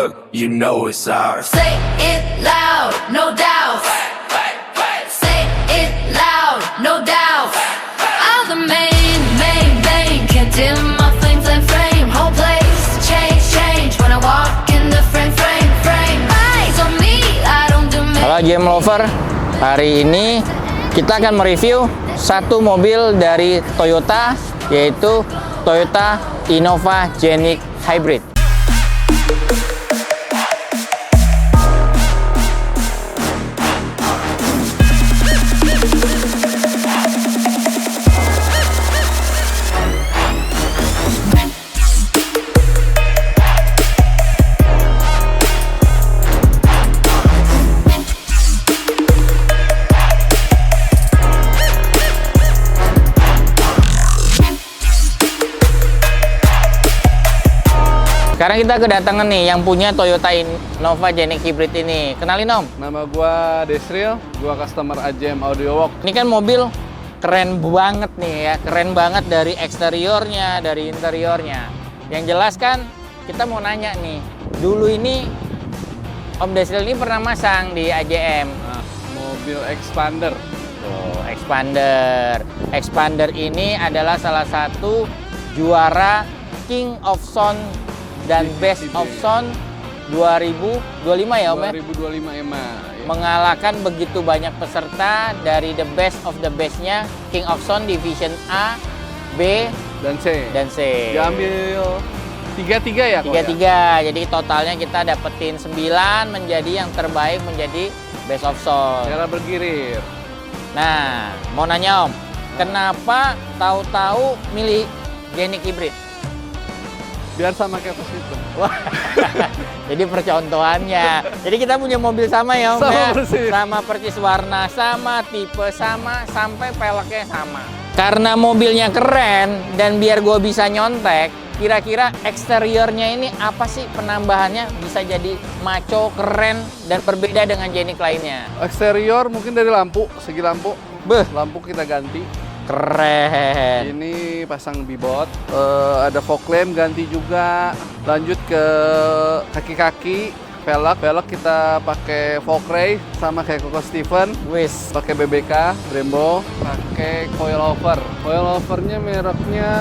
look, you know it's ours. Say it loud, no doubt. Say it loud, no doubt. I'm the main, can't dim my flame, flame. Whole place change when I walk in the frame. Eyes on me, I don't do me. Halo GM Lover, hari ini kita akan mereview satu mobil dari Toyota, yaitu Toyota Innova Genic Hybrid. Sekarang kita kedatangan nih yang punya Toyota Innova Genic Hybrid ini. Kenalin Om. Nama gua Desril, gua customer AJM Audio Works. Ini kan mobil keren banget nih ya, keren banget dari eksteriornya, dari interiornya. Yang jelas kan kita mau nanya nih, dulu ini Om Desril ini pernah masang di AJM. Nah, mobil expander. Tuh, Expander ini adalah salah satu juara King of Sound dan Best of Sound 2025 ya Om ya? 2025 EMA. Ya. Mengalahkan begitu banyak peserta dari the best of the bestnya King of Sound Division A, B, Dan C. Diambil 3-3 ya? 3-3. Jadi totalnya kita dapetin 9 menjadi yang terbaik menjadi Best of Sound. Cara bergirir. Nah, mau nanya Om, kenapa tahu-tahu milih Genic Hybrid? Biar sama kayak pas itu. Wah, jadi percontohannya. Jadi kita punya mobil sama ya Om Sama ya? persis. Sama persis, warna sama, tipe sama, sampai peleknya sama. Karena mobilnya keren dan biar gue bisa nyontek, kira-kira eksteriornya ini apa sih penambahannya bisa jadi maco, keren, dan berbeda dengan Genic lainnya? Eksterior mungkin dari lampu, segi lampu. Beh, Lampu kita ganti. keren. Ini pasang bibot, ada fog lamp ganti juga. Lanjut ke kaki-kaki, velg kita pakai fog ray sama kayak Coco Steven. Wis, Pakai BBK, Brembo, pakai coilover. Coilovernya mereknya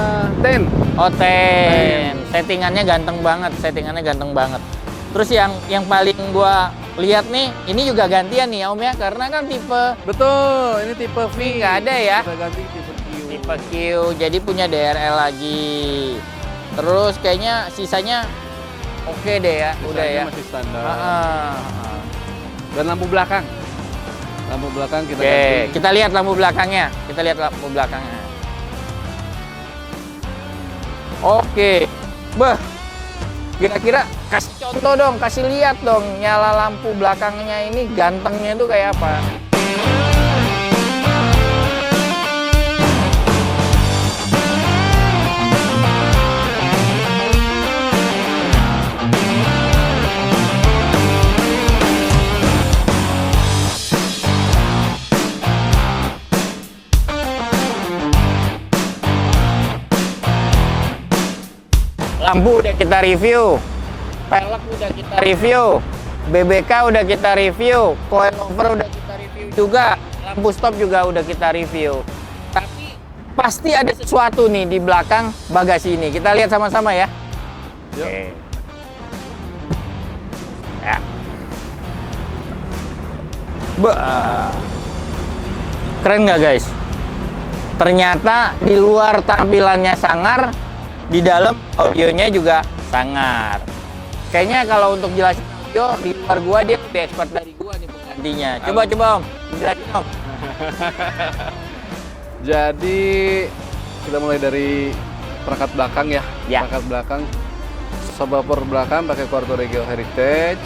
Ten. Oten. Settingannya ganteng banget. Terus yang paling gua lihat nih, ini juga gantian nih ya Om ya, karena kan tipe Betul, ini tipe V. nggak ada ya. Kita ganti tipe Q. Tipe Q, jadi punya DRL lagi. Terus kayaknya sisanya oke deh ya, udah Sisanya ya. masih standar. Heeh. Dan lampu belakang. Lampu belakang kita Oke, ganti. kita lihat lampu belakangnya. Oke. Beh, kira-kira kasih contoh dong, kasih lihat dong nyala lampu belakangnya ini gantengnya itu kayak apa? Lampu udah kita review, pelek udah kita review, BBK udah kita review, coilover udah kita review juga, lampu stop juga udah kita review. Tapi pasti ada sesuatu nih di belakang bagasi ini. Kita lihat sama-sama ya. Yuk. Oke. Ya. Keren nggak guys? Ternyata di luar tampilannya sangar, di dalam audionya juga sangar. Kayaknya kalau untuk jelasin audio di luar gua dia lebih expert dari gua nih penggantinya. Coba Om, jelasin Om. Jadi kita mulai dari perangkat belakang ya. Ya. Perangkat belakang, subwoofer belakang pakai Quartorigo Heritage.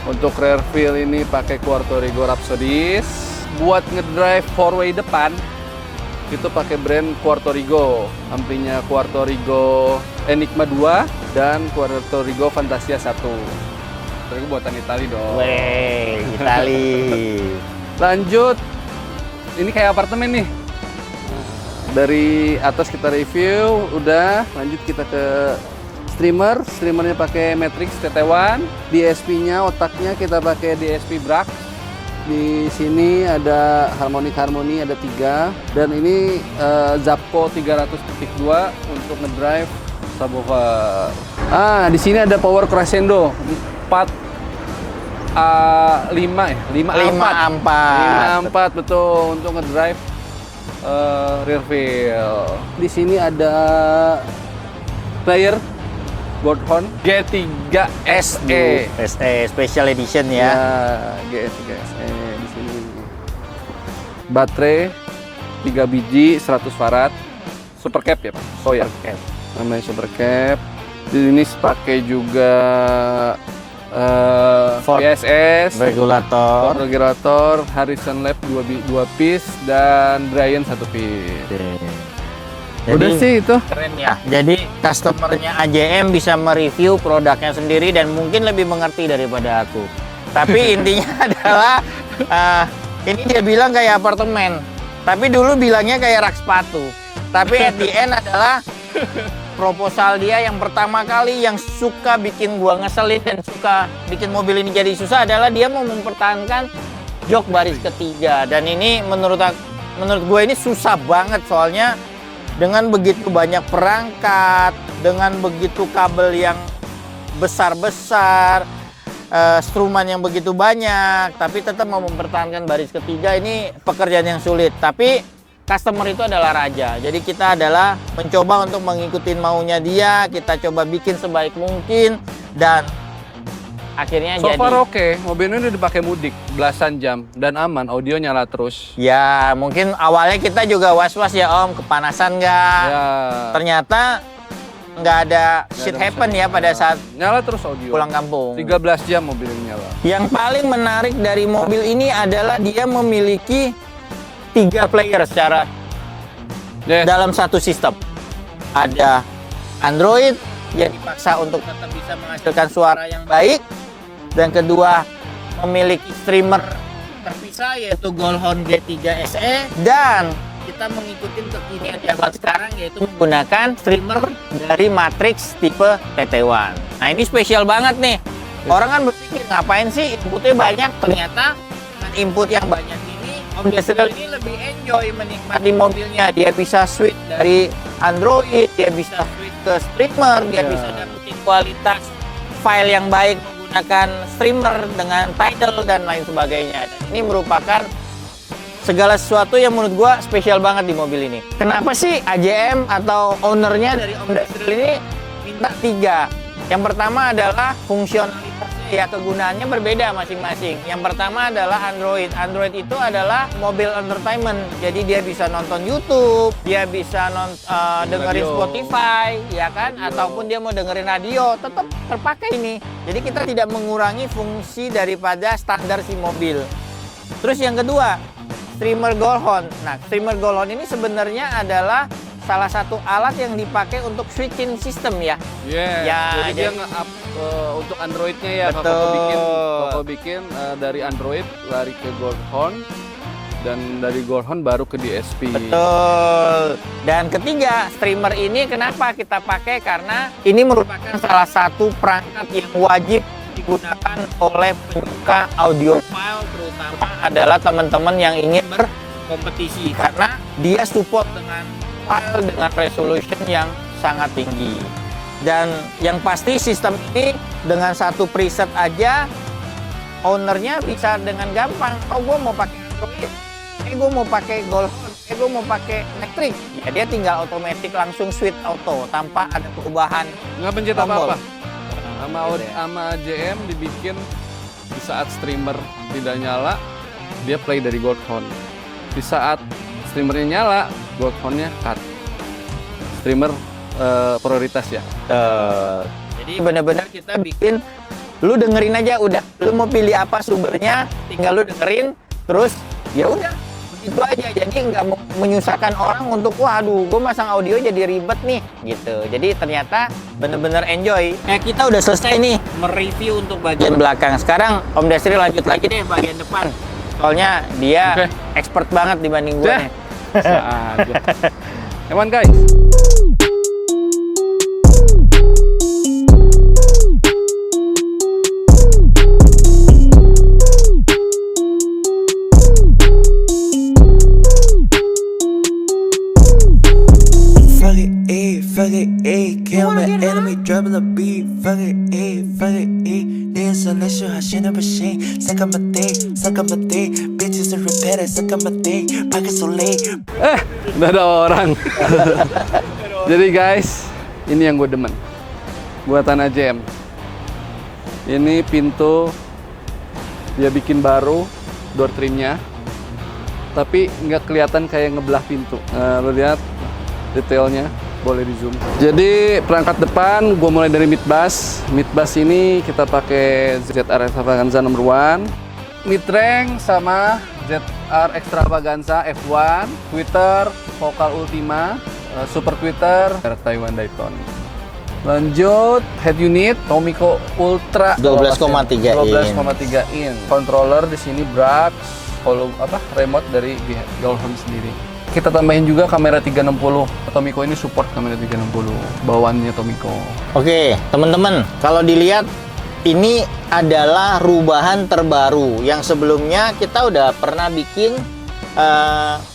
Untuk rear wheel ini pakai Quartorigo Rhapsodis. Buat ngedrive four-way depan itu pakai brand Quartorigo. Amplinya Quartorigo Enigma 2 dan Quartorigo Fantasia 1. Itu buatan Itali dong. Weh, Itali. Lanjut, ini kayak apartemen nih. Dari atas kita review, udah lanjut kita ke streamers. streamernya pakai Matrix TT1. DSP-nya, otaknya kita pakai DSP Brax. Di sini ada harmoni ada 3, dan ini Zapco 300.2 untuk ngedrive subwoofer. Di sini ada power crescendo 5 A4 betul untuk ngedrive rear wheel. Di sini ada player Goldhorn G3 SE Special Edition ya. G3 SE di sini. Baterai 3 biji 100 farad. Super cap ya, Pak? Oh ya, namanya super cap. Di sini pakai juga PSS, regulator, Harrison Lab 2 piece, dan Brian 1 piece. Udah sih itu. Keren ya. Jadi customernya AJM bisa mereview produknya sendiri dan mungkin lebih mengerti daripada aku. Tapi intinya adalah ini dia bilang kayak apartemen. Tapi dulu bilangnya kayak rak sepatu. Tapi at the end adalah proposal dia yang pertama kali yang suka bikin gua ngeselin dan suka bikin mobil ini jadi susah adalah dia mau mempertahankan jok baris ketiga. Dan ini menurut gue ini susah banget soalnya dengan begitu banyak perangkat, dengan begitu kabel yang besar-besar, struman yang begitu banyak, tapi tetap mau mempertahankan baris ketiga, ini pekerjaan yang sulit. Tapi customer itu adalah raja, jadi kita adalah mencoba untuk mengikuti maunya dia, kita coba bikin sebaik mungkin, dan akhirnya so jadi. far oke, mobil ini udah dipakai mudik belasan jam dan aman, audio nyala terus. Ya, mungkin awalnya kita juga was-was ya Om, kepanasan nggak? Ya. Ternyata nggak ada shit happen ya pada saat nyala terus audio. pulang kampung. 13 jam mobil ini nyala. Yang paling menarik dari mobil ini adalah dia memiliki 3 player secara dalam satu sistem. Ada Android yang dipaksa untuk tetap bisa menghasilkan suara yang baik. Dan kedua, memiliki streamer terpisah yaitu Goldhorn G3 SE, dan kita mengikuti kekinian zaman sekarang yaitu menggunakan streamer dari Matrix tipe TT1. Nah, ini spesial banget nih. Orang kan berpikir ngapain sih inputnya banyak, ternyata dengan input yang banyak ini Om Desril ini lebih enjoy menikmati mobilnya. Dia bisa switch dari Android, dia bisa switch ke streamer, dia bisa dapetin kualitas file yang baik menggunakan streamer dengan Tidal dan lain sebagainya. Dan ini merupakan segala sesuatu yang menurut gua spesial banget di mobil ini. Kenapa sih AJM atau ownernya dari Om Desril ini minta 3? Yang pertama adalah fungsionalitasnya, ya kegunaannya berbeda masing-masing. Yang pertama adalah Android. Android itu adalah mobil entertainment. Jadi dia bisa nonton YouTube, dia bisa dengerin Spotify, ya kan? Ataupun dia mau dengerin radio, tetap terpakai ini. Jadi kita tidak mengurangi fungsi daripada standar si mobil. Terus yang kedua, streamer Goldhorn. Nah, streamer Goldhorn ini sebenarnya adalah salah satu alat yang dipakai untuk switching system ya. Jadi dia nge-up untuk Androidnya ya. Koko bikin dari Android lari ke Goldhorn, dan dari Goldhorn baru ke DSP. Betul. Dan ketiga, streamer ini kenapa kita pakai? Karena ini merupakan salah satu perangkat yang wajib digunakan oleh penyuka audiophile, terutama adalah teman-teman yang ingin berkompetisi, karena dia support dengan file dengan resolution yang sangat tinggi. Dan yang pasti sistem ini dengan satu preset aja ownernya bisa dengan gampang, oh gue mau pakai Android, gue mau pakai Goldhorn, gue mau pakai Matrix, ya dia tinggal otomatis langsung switch auto tanpa ada perubahan. Nggak pencet apa-apa. Sama AJM dibikin di saat streamer tidak nyala, dia play dari Goldhorn. Di saat streamernya nyala, Goldhorn-nya cut. Streamer prioritas ya. Jadi benar-benar kita bikin, lu dengerin aja udah. Lu mau pilih apa sumbernya, tinggal lu dengerin, terus ya udah begitu aja. Jadi nggak menyusahkan orang untuk waduh, gue masang audio jadi ribet nih gitu. Jadi ternyata bener-bener enjoy. Kita udah selesai nih mereview untuk bagian belakang. Sekarang Om Desril lanjut lagi deh bagian depan. Soalnya dia expert banget dibanding gue nih. Come on guys. 一，你眼色泪水好显得不行。Suck on my dick, suck on my dick, bitches are repeated, suck on my dick, pakai solid. Udah ada orang. Jadi guys, ini yang gue demen. Buatan AJM. Ini pintu dia bikin baru, door trimnya. Tapi nggak kelihatan kayak ngebelah pintu. Nah, lo lihat detailnya, boleh di zoom. Jadi perangkat depan gue mulai dari mid bass. Mid bass ini kita pakai ZR Extravaganza nomor 1. Mid range sama ZR Extravaganza F1, Twitter, Vocal Ultima, Super Twitter, Taiwan Dayton. Lanjut head unit Tomico Ultra 12,3 in. Controller di sini Brax, remote dari Dolphin sendiri. Kita tambahin juga kamera 360. Tomico ini support kamera 360 bawaannya Tomico. Oke, teman-teman, kalau dilihat ini adalah rubahan terbaru yang sebelumnya kita udah pernah bikin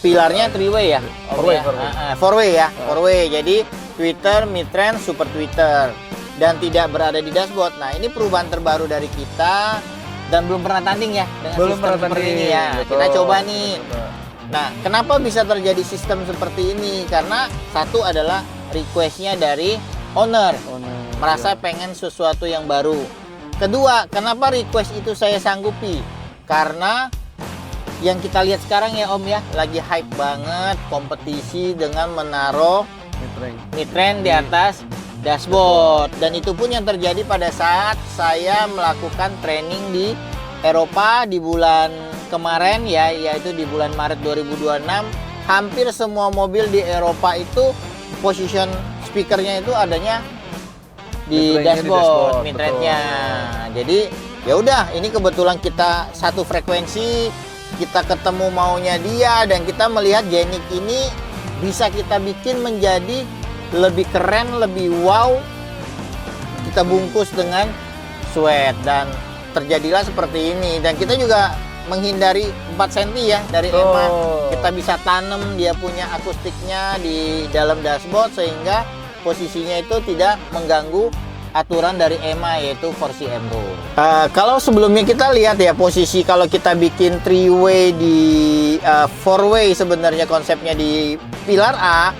pilarnya 3-way ya. 4-way ya. 4-way. Jadi Twitter, mid-range, super Twitter dan tidak berada di dashboard. Nah, ini perubahan terbaru dari kita dan belum pernah tanding ya dengan Belum sistem pernah seperti tanding, ini ya. betul. Kita coba nih. Nah, kenapa bisa terjadi sistem seperti ini? Karena satu adalah requestnya dari owner, merasa pengen sesuatu yang baru. Kedua, kenapa request itu saya sanggupi? Karena yang kita lihat sekarang ya Om ya, lagi hype banget kompetisi dengan menaruh mid-range di atas dashboard. Dan itu pun yang terjadi pada saat saya melakukan training di Eropa di bulan kemarin ya, yaitu di bulan Maret 2026. Hampir semua mobil di Eropa itu position speakernya itu adanya di dashboard, mid-range-nya. Jadi ya udah, ini kebetulan kita satu frekuensi, kita ketemu maunya dia, dan kita melihat Jenik ini bisa kita bikin menjadi lebih keren, lebih wow. Kita bungkus dengan sweat dan terjadilah seperti ini. Dan kita juga menghindari 4 cm ya dari EMA. Kita bisa tanam dia punya akustiknya di dalam dashboard sehingga posisinya itu tidak mengganggu aturan dari EMA, yaitu 4CM rule. Kalau sebelumnya kita lihat ya posisi kalau kita bikin 3-way di 4-way, sebenarnya konsepnya di pilar A,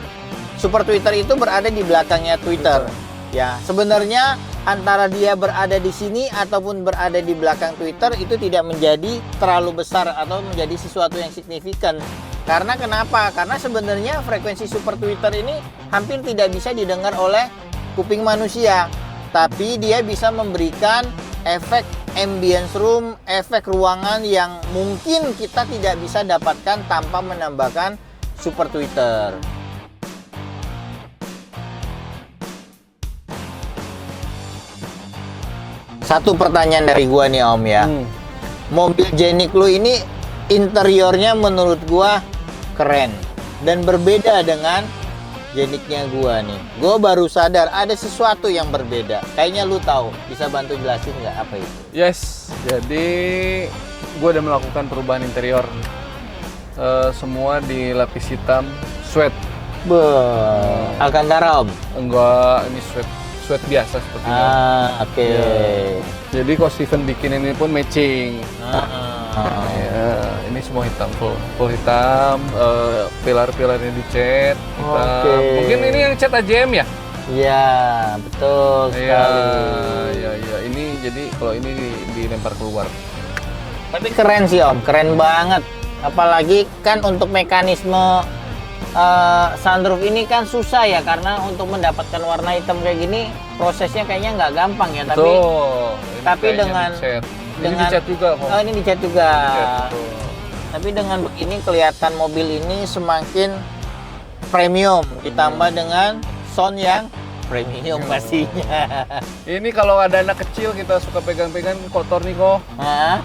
Super Twitter itu berada di belakangnya Twitter. Ya, sebenarnya antara dia berada di sini ataupun berada di belakang Twitter itu tidak menjadi terlalu besar atau menjadi sesuatu yang signifikan. Karena kenapa? Karena sebenarnya frekuensi Super Twitter ini hampir tidak bisa didengar oleh kuping manusia. Tapi dia bisa memberikan efek ambience room, efek ruangan yang mungkin kita tidak bisa dapatkan tanpa menambahkan Super Twitter. Satu pertanyaan dari gua nih Om ya. Mobil Jenik lu ini interiornya menurut gua keren dan berbeda dengan Jeniknya gua nih. Gua baru sadar ada sesuatu yang berbeda. Kayaknya lu tahu. Bisa bantu jelasin nggak apa itu? Yes, jadi gue udah melakukan perubahan interior. Semua dilapis hitam, sweat. Alcantara Om? Enggak, ini sweat biasa seperti ini. Oke. Ya. Jadi kalau Steven bikin ini pun matching. Ya, ini semua hitam, full hitam. Pilar-pilarnya dicat hitam. Mungkin ini yang cat AJM ya? Iya, betul sekali. Iya. Ini jadi kalau ini dilempar keluar. Tapi keren sih Om, keren banget. Apalagi kan untuk mekanisme sunroof ini kan susah ya, karena untuk mendapatkan warna hitam kayak gini prosesnya kayaknya nggak gampang ya. Tapi dengan ini dicat juga kok. Oh, ini dicat juga. Dicat, tapi dengan begini kelihatan mobil ini semakin premium, ditambah dengan sound yang premium pastinya. Ini kalau ada anak kecil kita suka pegang-pegang kotor nih kok. Hah?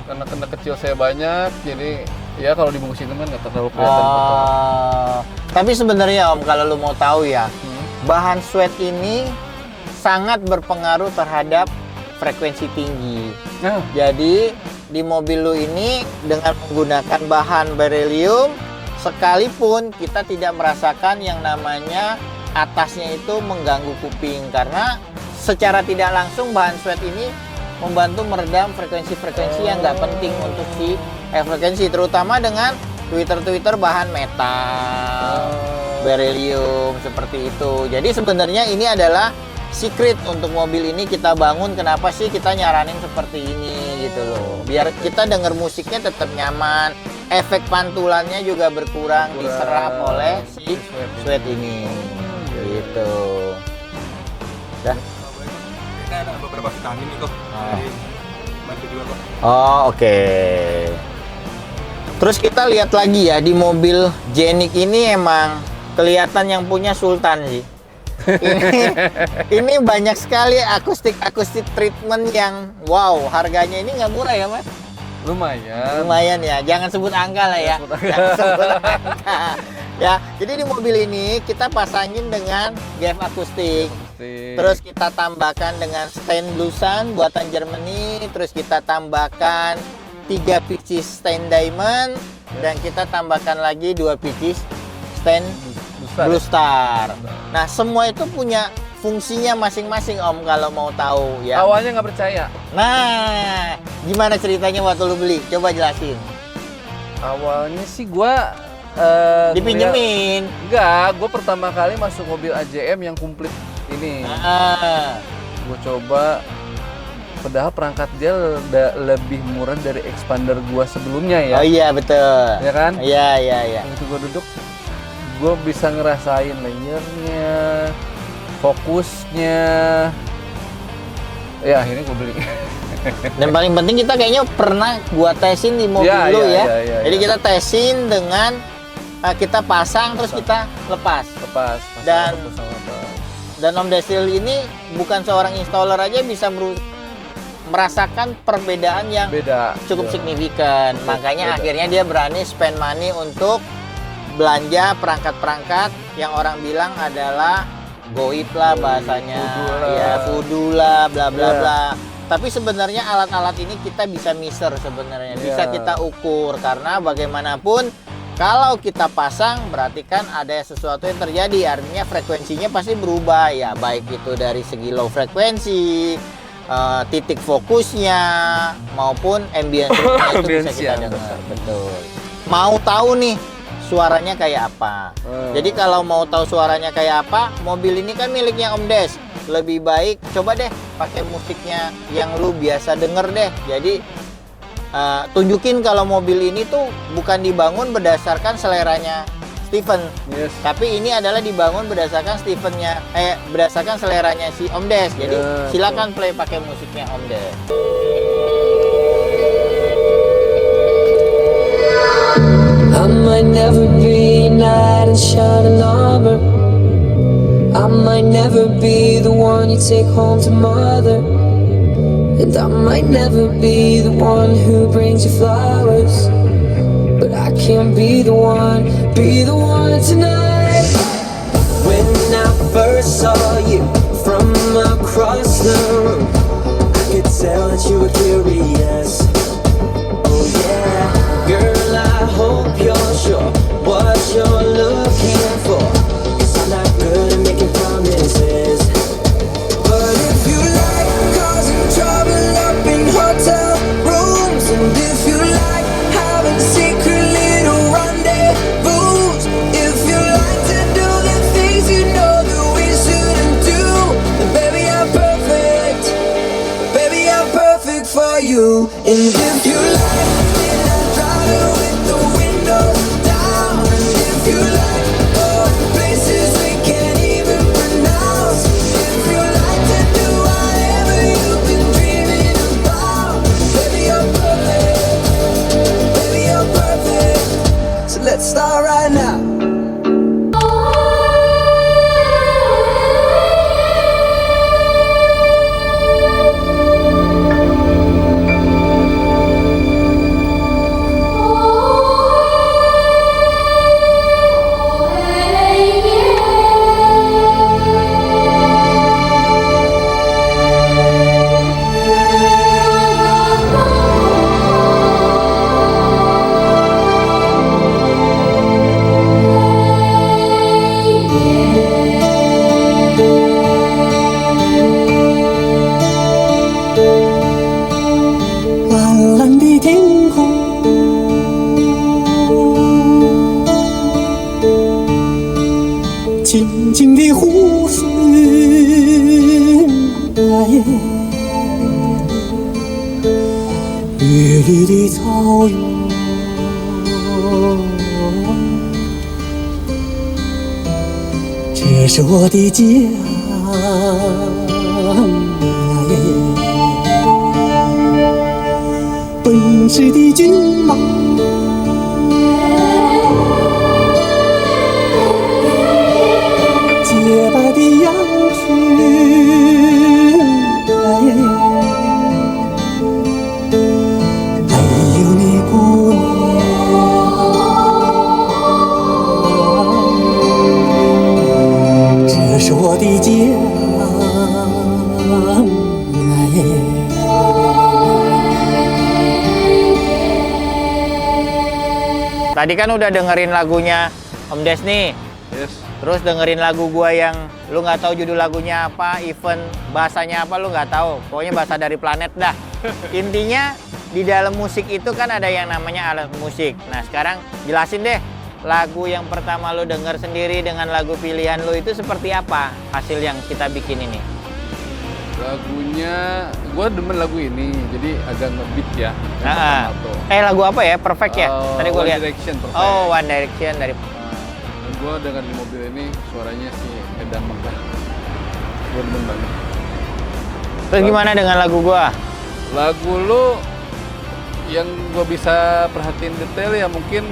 Karena anak kecil saya banyak, jadi ya kalau dibungkusin teman nggak terlalu kelihatan kotor. Tapi sebenarnya Om, kalau lu mau tahu ya, bahan sweat ini sangat berpengaruh terhadap frekuensi tinggi. Jadi di mobil lu ini dengan menggunakan bahan beryllium, sekalipun kita tidak merasakan yang namanya atasnya itu mengganggu kuping, karena secara tidak langsung bahan sweat ini membantu meredam frekuensi-frekuensi yang nggak penting untuk si frekuensi, terutama dengan Twitter bahan metal, beryllium seperti itu. Jadi sebenarnya ini adalah secret untuk mobil ini kita bangun. Kenapa sih kita nyaranin seperti ini gitu loh? Biar kita denger musiknya tetap nyaman, efek pantulannya juga berkurang diserap oleh si sweat ini. Gitu. Dah. Ini ada beberapa vitamin nih kok. Bantu juga kok. Oh, oke. Terus kita lihat lagi ya, di mobil Jenik ini emang kelihatan yang punya Sultan sih. Ini banyak sekali akustik treatment yang wow, harganya ini nggak murah ya Mas? Lumayan ya, jangan sebut angka lah ya. Jangan sebut angka. Ya, jadi di mobil ini kita pasangin dengan GF akustik. Terus kita tambahkan dengan stand blusan buatan Germany, terus kita tambahkan 3 pieces stand diamond, dan kita tambahkan lagi 2 pieces stand Blue Star. Nah, semua itu punya fungsinya masing-masing Om kalau mau tahu ya. Awalnya nggak percaya. Nah, gimana ceritanya waktu lu beli? Coba jelasin. Awalnya sih gua Dipinjemin. Enggak, gua pertama kali masuk mobil AJM yang komplit ini. Gua coba, padahal perangkat dia lebih murah dari expander gua sebelumnya ya. Oh iya, betul. Ya kan? Iya. Waktu gua duduk, gua bisa ngerasain layernya, fokusnya. Ya akhirnya gua beli. Dan paling penting kita kayaknya pernah gua tesin di mobil lu ya. Jadi kita tesin dengan kita pasang terus kita lepas. Dan Om Desil ini bukan seorang installer aja bisa merasakan perbedaan yang cukup signifikan. Makanya akhirnya dia berani spend money untuk belanja perangkat-perangkat yang orang bilang adalah goib lah bahasanya, voodoo lah, bla bla bla. Tapi sebenarnya alat-alat ini kita bisa measure sebenarnya, bisa kita ukur, karena bagaimanapun kalau kita pasang berarti kan ada sesuatu yang terjadi, artinya frekuensinya pasti berubah ya, baik itu dari segi low frekuensi, titik fokusnya maupun ambient itu bisa kita dengar. Betul. Mau tahu nih suaranya kayak apa? Jadi kalau mau tahu suaranya kayak apa, mobil ini kan miliknya Om Des. Lebih baik coba deh pakai musiknya yang lu biasa denger deh. Jadi tunjukin kalau mobil ini tuh bukan dibangun berdasarkan seleranya Steven, tapi ini adalah dibangun berdasarkan berdasarkan seleranya si Om Des. Jadi silakan play pakai musiknya Om Des. I might never be a knight in shining armor. I might never be the one you take home to mother. And I might never be the one who brings you flowers. But I can be the one tonight. When I first saw you from across the room, I could tell that you were curious. Oh yeah, girl, I hope you're sure what you're looking for, 'cause I'm not good at making promises. But if you like causing trouble up in hotel rooms, and if you like having secret little rendezvous, if you like to do the things you know that we shouldn't do, then baby I'm perfect for you. And if you like, then I'll drive it with the windows down. And if you like, places we can't even pronounce. If you like to do whatever you've been dreaming about, baby you're perfect, so let's start right now. 绿绿的草原，这是我的家。奔驰的骏马，洁白的羊群，还有你姑娘，这是我的家。Tadi kan udah dengerin lagunya Om Des nih. Yes. Terus dengerin lagu gua yang lu nggak tahu judul lagunya apa, event bahasanya apa lu nggak tahu. Pokoknya bahasa dari planet dah. Intinya di dalam musik itu kan ada yang namanya alat musik. Nah sekarang jelasin deh lagu yang pertama lu denger sendiri dengan lagu pilihan lu itu seperti apa hasil yang kita bikin ini. Lagunya, gue demen lagu ini, jadi agak ngebeat ya. Lagu apa ya? Perfect ya? Tadi gue lihat. One Direction, Perfect. Oh, One Direction dari. Dan gue dengar di mobil ini suaranya si Edan Megah. Gue demen banget. Terus gimana dengan lagu gue? Lagu lu yang gue bisa perhatiin detail ya mungkin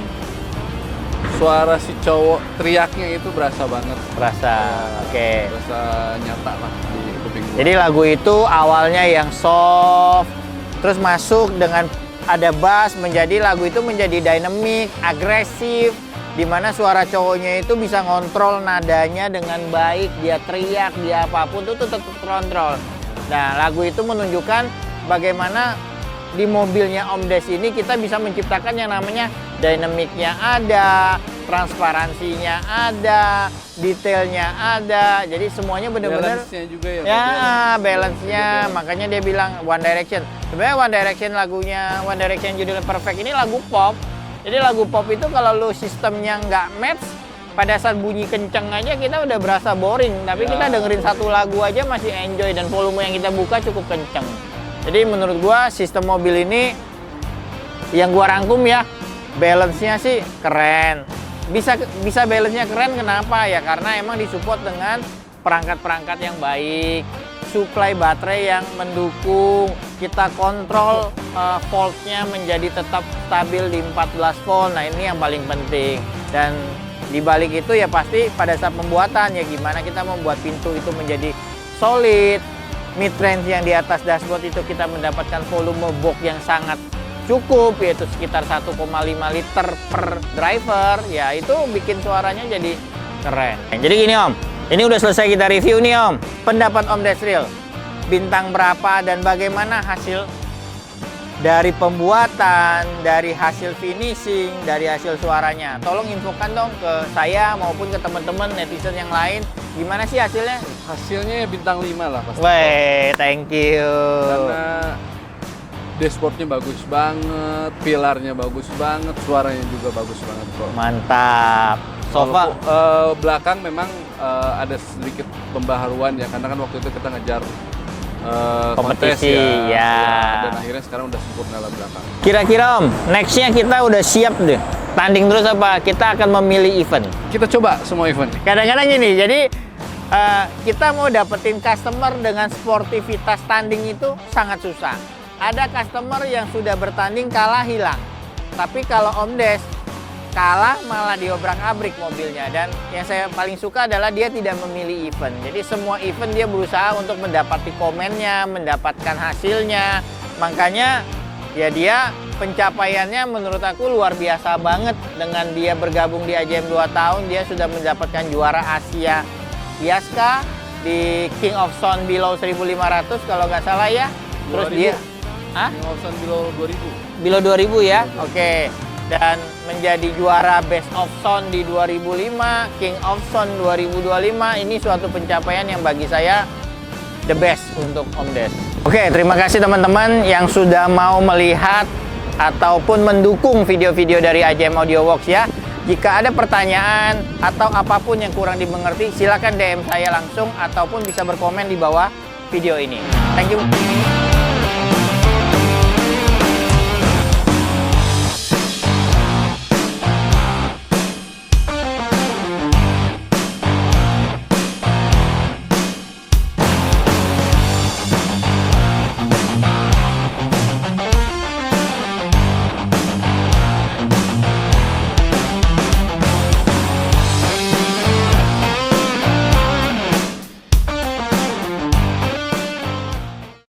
suara si cowok teriaknya itu berasa banget. Berasa, oke. Berasa nyata lah di kuping gue. Jadi lagu itu awalnya yang soft, terus masuk dengan ada bass, menjadi lagu itu menjadi dynamic, agresif, di mana suara cowoknya itu bisa ngontrol nadanya dengan baik, dia teriak, dia apapun itu tetap terkontrol. Nah, lagu itu menunjukkan bagaimana di mobilnya Om Des ini kita bisa menciptakan yang namanya dinamiknya ada, transparansinya ada, detailnya ada, jadi semuanya benar-benar balance-nya juga ya. Ya, balance-nya, makanya dia bilang One Direction. Sebenarnya One Direction lagunya One Direction judulnya Perfect ini lagu pop. Jadi lagu pop itu kalau lu sistemnya nggak match, pada saat bunyi kenceng aja kita udah berasa boring. Tapi kita dengerin satu lagu aja masih enjoy dan volume yang kita buka cukup kenceng. Jadi menurut gua sistem mobil ini yang gua rangkum ya, balance-nya sih keren. Bisa balance-nya keren kenapa? Ya karena emang disupport dengan perangkat-perangkat yang baik, suplai baterai yang mendukung, kita kontrol voltnya menjadi tetap stabil di 14 volt. Nah ini yang paling penting. Dan di balik itu ya pasti pada saat pembuatan ya gimana kita membuat pintu itu menjadi solid, mid range yang di atas dashboard itu kita mendapatkan volume box yang sangat cukup, yaitu sekitar 1,5 liter per driver. Ya itu bikin suaranya jadi keren. Jadi gini Om, ini udah selesai kita review nih Om. Pendapat Om Desril, bintang berapa dan bagaimana hasil dari pembuatan, dari hasil finishing, dari hasil suaranya? Tolong infokan dong ke saya maupun ke teman-teman netizen yang lain. Gimana sih hasilnya? Hasilnya ya bintang 5 lah pasti. Weh, thank you. Karena dashboardnya bagus banget, pilarnya bagus banget, suaranya juga bagus banget kok. Mantap. Sofa Belakang memang ada sedikit pembaharuan ya, karena kan waktu itu kita ngejar kontes kompetisi ya. Dan akhirnya sekarang udah sempurna lah belakang. Kira-kira Om, nextnya kita udah siap deh. Tanding terus apa? Kita akan memilih event. Kita coba semua event. Kadang-kadang gini, jadi kita mau dapetin customer dengan sportivitas tanding itu sangat susah. Ada customer yang sudah bertanding kalah hilang. Tapi kalau Om Des kalah malah diobrak-abrik mobilnya. Dan yang saya paling suka adalah dia tidak memilih event. Jadi semua event dia berusaha untuk mendapati komennya, mendapatkan hasilnya. Makanya ya dia pencapaiannya menurut aku luar biasa banget. Dengan dia bergabung di AJM 2 tahun, dia sudah mendapatkan juara Asia IASKA di King of Sound Below 1500 kalau nggak salah ya. Terus 2000. dia King of Sound Below 2000. Below 2000 ya. Oke. Dan menjadi juara Best of Sound di 2005, King of Sound 2025. Ini suatu pencapaian yang bagi saya the best untuk Om Des. Oke, terima kasih teman-teman yang sudah mau melihat ataupun mendukung video-video dari AJM Audio Works ya. Jika ada pertanyaan atau apapun yang kurang dimengerti, silakan DM saya langsung ataupun bisa berkomen di bawah video ini. Thank you.